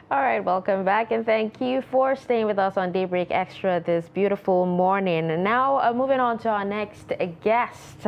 All right, welcome back, and thank you for staying with us on Daybreak Extra this beautiful morning. And now, moving on to our next guest.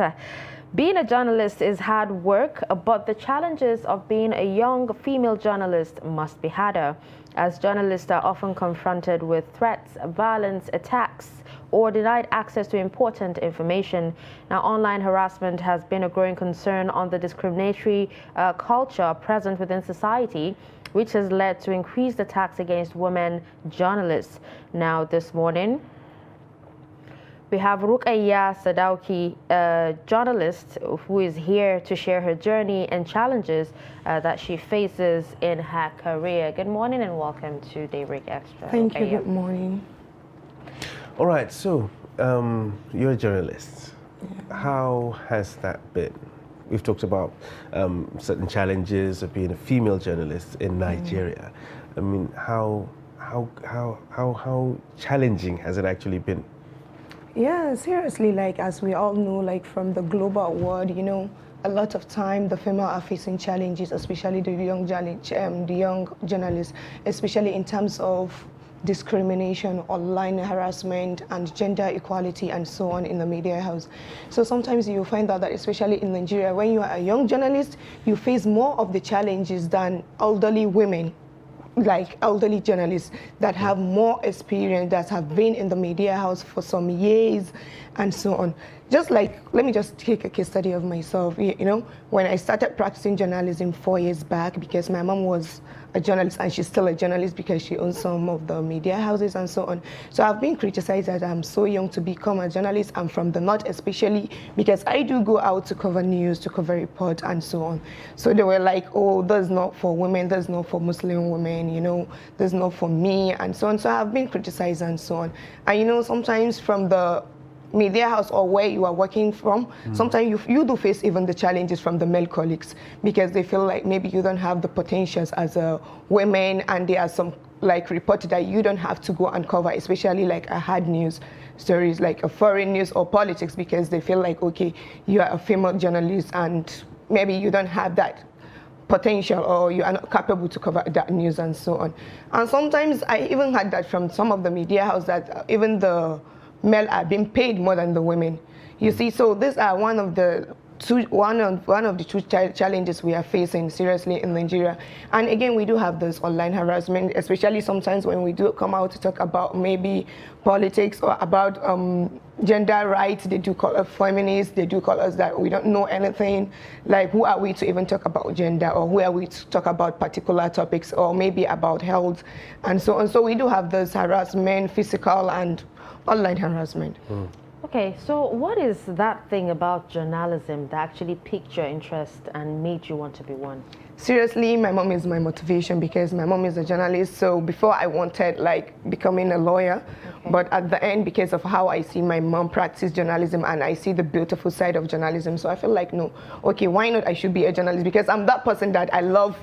Being a journalist is hard work, but the challenges of being a young female journalist must be harder, as journalists are often confronted with threats, violence, attacks, or denied access to important information. Now, online harassment has been a growing concern on the discriminatory culture present within society, which has led to increased attacks against women journalists. Now, this morning, we have Rukaya Sadauki, a journalist who is here to share her journey and challenges that she faces in her career. Good morning and welcome to Daybreak Extra. Thank you. Rukaya. Good morning. All right, so you're a journalist. Yeah. How has that been? We've talked about certain challenges of being a female journalist in Nigeria. I mean, how challenging has it actually been? Yeah, seriously, like as we all know, like from the global world, you know, a lot of time the female are facing challenges, especially the young journalists, especially in terms of discrimination, online harassment, and gender equality, and so on in the media house. So sometimes you find out that, especially in Nigeria, when you are a young journalist, you face more of the challenges than elderly women, like elderly journalists that have more experience, that have been in the media house for some years, and so on. Just like, let me just take a case study of myself. You know, when I started practicing journalism 4 years back, because my mom was a journalist and she's still a journalist because she owns some of the media houses and so on. So I've been criticized that I'm so young to become a journalist. I'm from the north, especially because I do go out to cover news, to cover reports, and so on. So they were like, oh, that's not for women, that's not for Muslim women, you know, that's not for me, and so on. So I've been criticized and so on. And you know, sometimes from the media house or where you are working from, sometimes you do face even the challenges from the male colleagues, because they feel like maybe you don't have the potentials as a woman, and there are some like report that you don't have to go and cover, especially like a hard news stories like a foreign news or politics, because they feel like, okay, you are a female journalist and maybe you don't have that potential, or you are not capable to cover that news and so on. And sometimes I even had that from some of the media house, that even the male are being paid more than the women. You see, so these are one of the two challenges we are facing seriously in Nigeria. And again, we do have this online harassment, especially sometimes when we do come out to talk about maybe politics or about gender rights. They do call us feminists, they do call us that we don't know anything. Like, who are we to even talk about gender, or who are we to talk about particular topics, or maybe about health and so on. So we do have this harassment, physical and online harassment. Okay, so what is that thing about journalism that actually piqued your interest and made you want to be one? Seriously, my mom is my motivation, because my mom is a journalist. So before I wanted like becoming a lawyer, but at the end, because of how I see my mom practice journalism and I see the beautiful side of journalism, so I feel like, no, okay, why not? I should be a journalist, because I'm that person that I love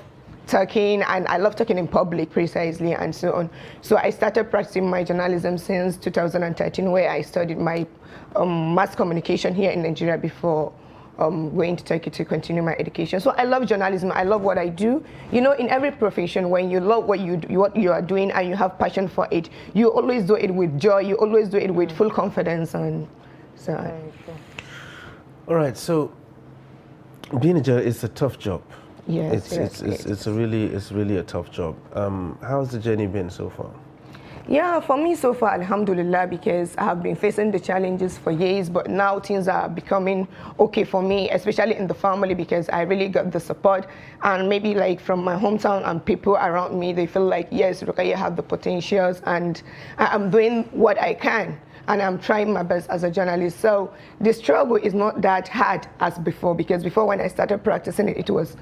talking, and I love talking in public precisely, and so on. So I started practicing my journalism since 2013, where I studied my mass communication here in Nigeria before going to Turkey to continue my education. So I love journalism. I love what I do. You know, in every profession, when you love what you are doing and you have passion for it, you always do it with joy. You always do it with full confidence, and so. All right, so being a journalist is a tough job. Yes, it's really a tough job. How's the journey been so far? Yeah, for me so far, alhamdulillah, because I have been facing the challenges for years, but now things are becoming okay for me, especially in the family, because I really got the support, and maybe like from my hometown and people around me, they feel like, yes, Rukaya, have the potentials, and I'm doing what I can, and I'm trying my best as a journalist. So the struggle is not that hard as before, because before, when I started practicing it, it was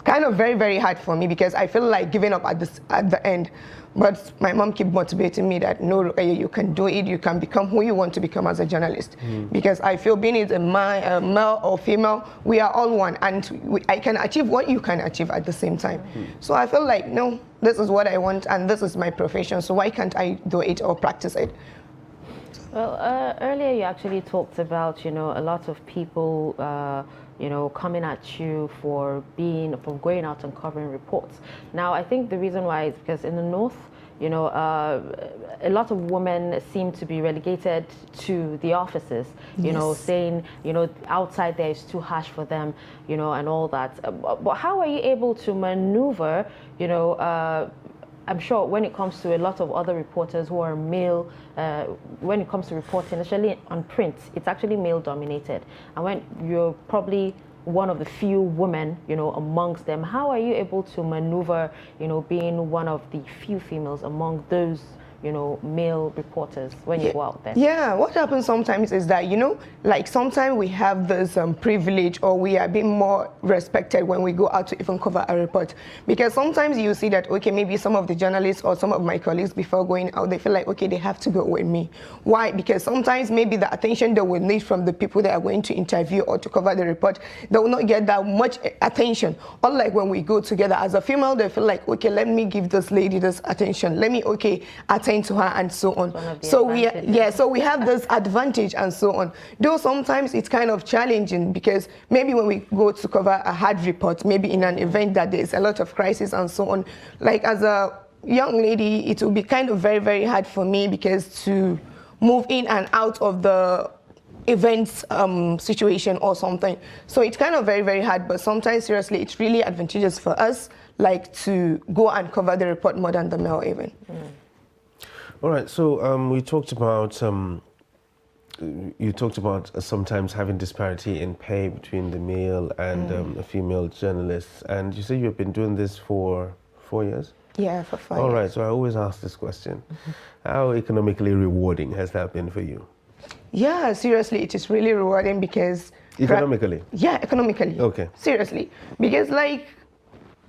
kind of very, very hard for me, because I feel like giving up at the end. But my mom kept motivating me that, no, Rukaya, you can do it. You can become who you want to become as a journalist. Because I feel, being it a male or female, we are all one, and I can achieve what you can achieve at the same time. So I feel like, no, this is what I want, and this is my profession, so why can't I do it or practice it? Well, earlier you actually talked about, a lot of people, coming at you for going out and covering reports. Now, I think the reason why is because in the north, a lot of women seem to be relegated to the offices, saying, outside there is too harsh for them, and all that. But how are you able to maneuver, I'm sure when it comes to a lot of other reporters who are male, when it comes to reporting, especially on print, it's actually male dominated. And when you're probably one of the few women, amongst them, how are you able to maneuver, being one of the few females among those, male reporters when you go out there? Yeah, what happens sometimes is that, like sometimes we have this privilege, or we are being more respected when we go out to even cover a report. Because sometimes you see that, okay, maybe some of the journalists or some of my colleagues before going out, they feel like, okay, they have to go with me. Why? Because sometimes maybe the attention they will need from the people that are going to interview or to cover the report, they will not get that much attention. Unlike when we go together as a female, they feel like, okay, let me give this lady this attention. Let me, attend to her and so on. So we have this advantage and so on. Though sometimes it's kind of challenging, because maybe when we go to cover a hard report, maybe in an event that there's a lot of crisis and so on, like as a young lady, it will be kind of very, very hard for me, because to move in and out of the events situation or something. So it's kind of very, very hard, but sometimes seriously it's really advantageous for us, like to go and cover the report more than the male even. All right, so we talked about sometimes having disparity in pay between the male and a female journalist, and you say you've been doing this for 4 years? Yeah, for 5 years. All right, so I always ask this question. How economically rewarding has that been for you? Yeah, seriously, it is really rewarding, because... Economically? Yeah, economically. Okay. Seriously. Because, like,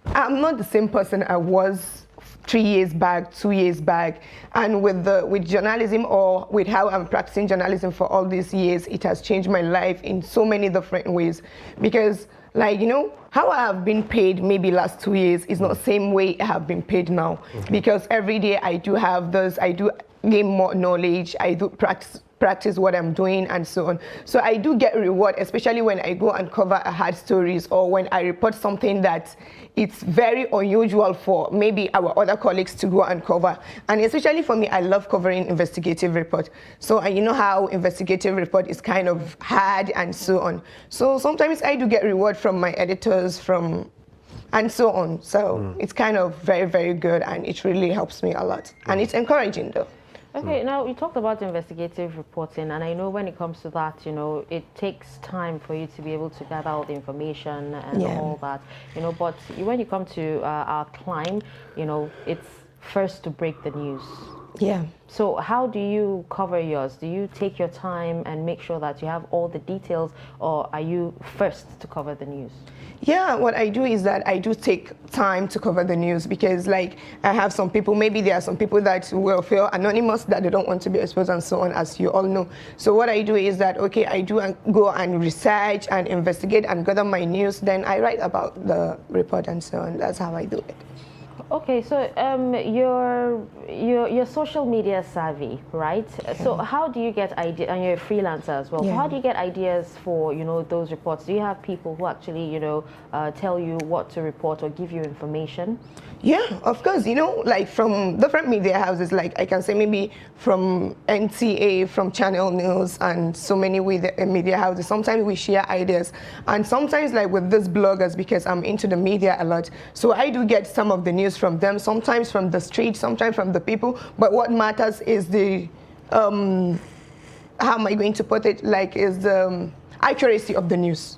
I'm not the same person I was 3 years back, 2 years back, and with journalism, or with how I'm practicing journalism for all these years, it has changed my life in so many different ways. Because, like, how I have been paid maybe last 2 years is not the same way I have been paid now. Because every day I do have this, I do gain more knowledge, I do practice what I'm doing and so on. So I do get reward, especially when I go and cover a hard stories, or when I report something that it's very unusual for maybe our other colleagues to go and cover. And especially for me, I love covering investigative report. So, and you know how investigative report is kind of hard and so on. So sometimes I do get reward from my editors, and so on. So it's kind of very, very good, and it really helps me a lot. And it's encouraging though. Okay, now you talked about investigative reporting, and I know when it comes to that, it takes time for you to be able to gather all the information and all that, but when you come to our climb, it's first to break the news. Yeah. So how do you cover yours? Do you take your time and make sure that you have all the details, or are you first to cover the news? Yeah, what I do is that I do take time to cover the news, because like I have some people, maybe there are some people that will feel anonymous, that they don't want to be exposed and so on, as you all know. So what I do is that, okay, I do go and research and investigate and gather my news, then I write about the report and so on. That's how I do it. Okay, so you're social media savvy, right? So how do you get ideas, and you're a freelancer as well, so how do you get ideas for, those reports? Do you have people who actually, tell you what to report or give you information? Yeah, of course, like from different media houses, like I can say maybe from NTA, from Channel News, and so many media houses. Sometimes we share ideas, and sometimes like with these bloggers, because I'm into the media a lot, so I do get some of the news from them, sometimes from the street, sometimes from the people, but what matters is the, how am I going to put it, like is the accuracy of the news.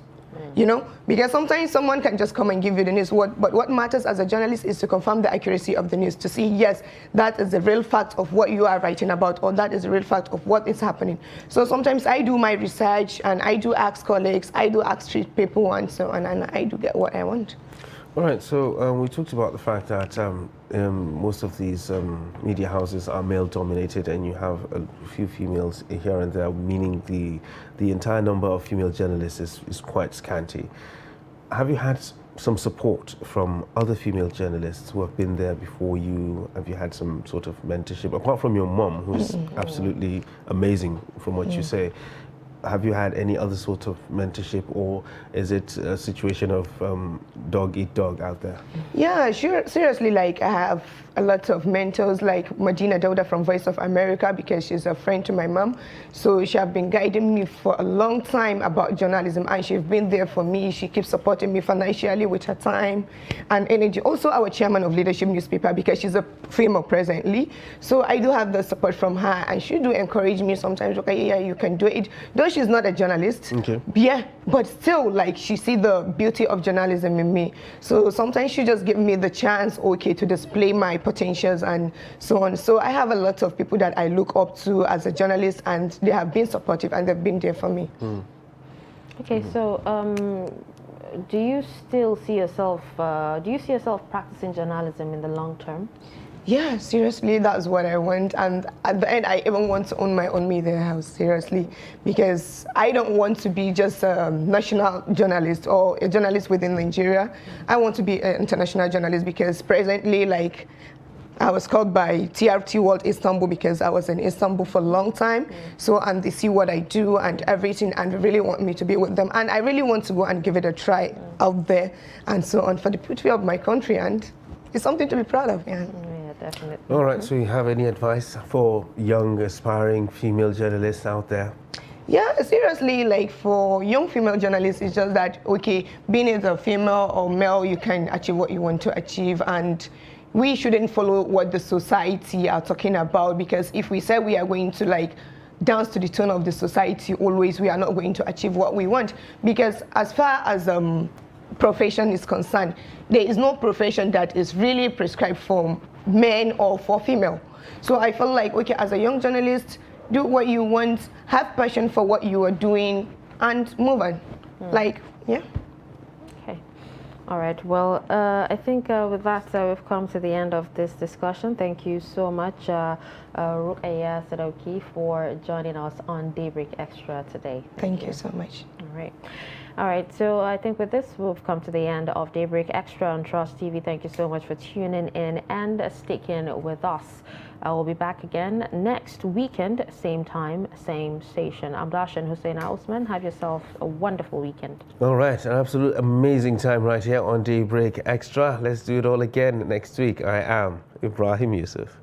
Because sometimes someone can just come and give you the news, but what matters as a journalist is to confirm the accuracy of the news, to see, yes, that is the real fact of what you are writing about, or that is the real fact of what is happening. So sometimes I do my research, and I do ask colleagues, I do ask street people and so on, and I do get what I want. All right, so we talked about the fact that most of these media houses are male-dominated, and you have a few females here and there, meaning the entire number of female journalists is quite scanty. Have you had some support from other female journalists who have been there before you? Have you had some sort of mentorship, apart from your mom, who's absolutely amazing from what you say? have you had any other sort of mentorship, or is it a situation of dog eat dog out there? Yeah, sure. Seriously, like I have a lot of mentors, like Medina Dauda from Voice of America, because she's a friend to my mom. So she has been guiding me for a long time about journalism, and she's been there for me. She keeps supporting me financially with her time and energy. Also, our chairman of Leadership newspaper, because she's a female presently. So I do have the support from her, and she do encourage me sometimes. Okay, yeah, you can do it. Though she's not a journalist, okay. Yeah, but still, like she see the beauty of journalism in me. So sometimes she just give me the chance, okay, to display my potentials and so on. So I have a lot of people that I look up to as a journalist, and they have been supportive and they've been there for me. Okay, so do you still see yourself? Do you see yourself practicing journalism in the long term? Yeah, seriously, that's what I want. And at the end, I even want to own my own media house, seriously, because I don't want to be just a national journalist or a journalist within Nigeria. I want to be an international journalist, because presently, like, I was called by TRT World Istanbul because I was in Istanbul for a long time. So, and they see what I do and everything, and they really want me to be with them. And I really want to go and give it a try out there and so on for the beauty of my country. And it's something to be proud of, yeah. Definitely. All right, so you have any advice for young, aspiring female journalists out there? Yeah, seriously, like for young female journalists, it's just that, okay, being as a female or male, you can achieve what you want to achieve, and we shouldn't follow what the society are talking about, because if we say we are going to like dance to the tone of the society always, we are not going to achieve what we want. Because as far as profession is concerned, there is no profession that is really prescribed for men or for female. So I feel like, okay, as a young journalist, do what you want, have passion for what you are doing, and move on. Like, yeah. Okay. All right. Well, I think with that, we've come to the end of this discussion. Thank you so much, Rukaya Sadoki, for joining us on Daybreak Extra today. Thank you so much. All right. All right, so I think with this, we've come to the end of Daybreak Extra on Trust TV. Thank you so much for tuning in and sticking with us. I will be back again next weekend, same time, same station. I'm Dashan Hussein Osman. Have yourself a wonderful weekend. All right, an absolute amazing time right here on Daybreak Extra. Let's do it all again next week. I am Ibrahim Yusuf.